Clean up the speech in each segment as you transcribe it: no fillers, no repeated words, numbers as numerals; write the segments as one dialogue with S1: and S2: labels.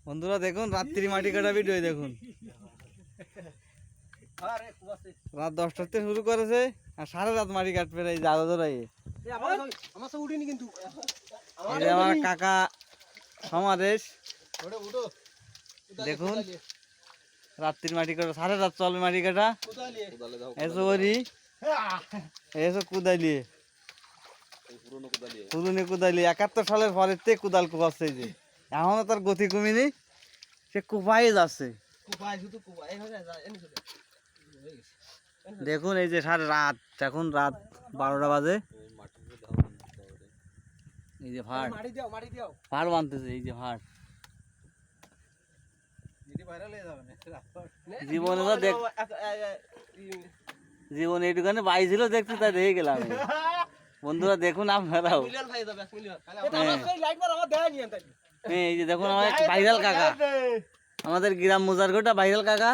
S1: বন্ধুরা দেখুন রাত্রি মাটি কাটা ভিডিও দেখুন। রাত 10টার থেকে শুরু করেছে আর সারা রাত মাটি কাটবে এই জাদা ধরাই। আমার কাকা সমাদেশ দেখুন রাত্রি মাটি কাটা সারা রাত চলবে মাটি কাটা। এসো করি এসো কুদালিয়ে পুরনো কুদালি 71 সালের পরের থেকে কুদাল কুপাচ্ছে যে এখনো তার গতি কমিনি, সে কুপাই যাচ্ছে। দেখুন এই যে সারা রাত, এখন রাত 12টা বাজে। এই যে ভাড় ভাড় বানতেছে, এই যে ভাড় জীবনে তো দেখ জীবনে এইটুখানে বাইছিল দেখছি তাই দেখে গেলাম। বন্ধুরা দেখুন আপনারাও, এই যে দেখুন আমার ভাইরাল কাকা, আমাদের গ্রাম মুজারগোটা ভাইরাল কাকা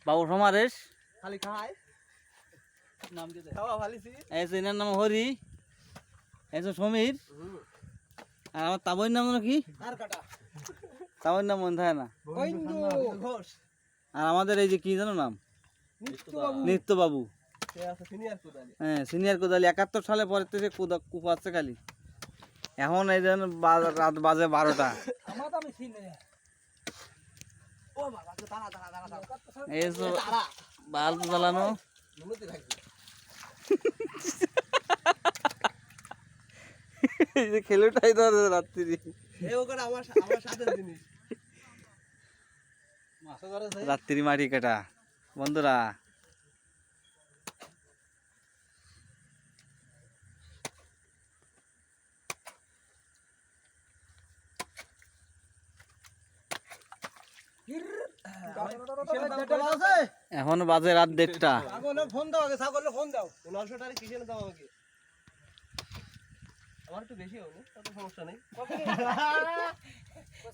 S1: বাবু সমারেশ, এনার নাম হরি, এসো সমীর, আর আমার তাবইর নাম কি, তাবইর নাম মনে থাকে না। আর আমাদের এই যে কি জানো নাম, নিত্য বাবু। হ্যাঁ সিনিয়র কোদালি 71 সালে পরের থেকে কুপাচ্ছে খালি। এখন এই যেন রাত বাজে 12টা। এই তো বাল্ব জ্বালানো, এই যে খেলুটাই তো রাত্রি রাত্রি মাটি কাটা। বন্ধুরা এখন বাজে রাত 1:30।
S2: ফোন দাও আগে, ছাগলের ফোন দাও। 900 টাকা কিসের দাও আমাকে? আমার একটু বেশি হবে, তত সমস্যা নেই।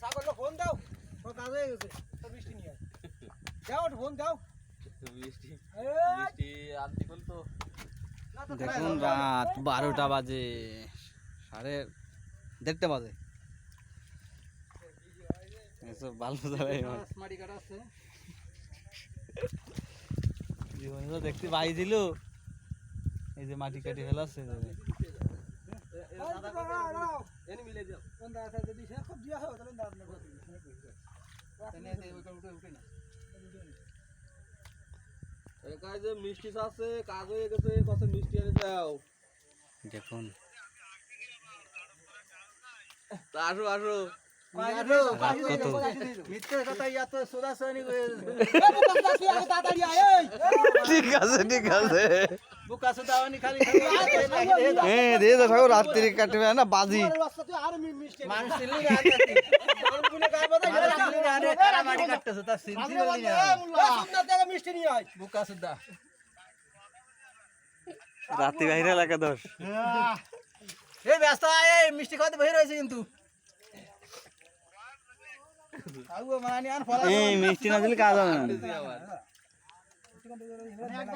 S2: ছাগলের ফোন দাও, তো কাজ হয়ে গেছে। তো বৃষ্টি নিয়ে দাও, ফোন দাও। বৃষ্টি বৃষ্টি আনতে বল তো।
S1: দেখুন রাত 12টা বাজে, 1:30 বাজে। এসব ভালো জীবনে তো দেখতে পাইছিল, এই যে মাটি কাটি ফেলাচ্ছে।
S2: মিষ্টি আছে, কাজ হয়ে গেছে, কত মিষ্টি এনে দাও।
S1: দেখুন
S2: আসো আসো,
S1: ঠিক আছে ঠিক আছে, রাত্রি কাটবে না বাজি। রাত্রি বাইরে এলাকা 10
S2: মিষ্টি খাওয়াতে বের হয়েছে কিন্তু
S1: মিষ্টি না দিলে কাজ হবে না।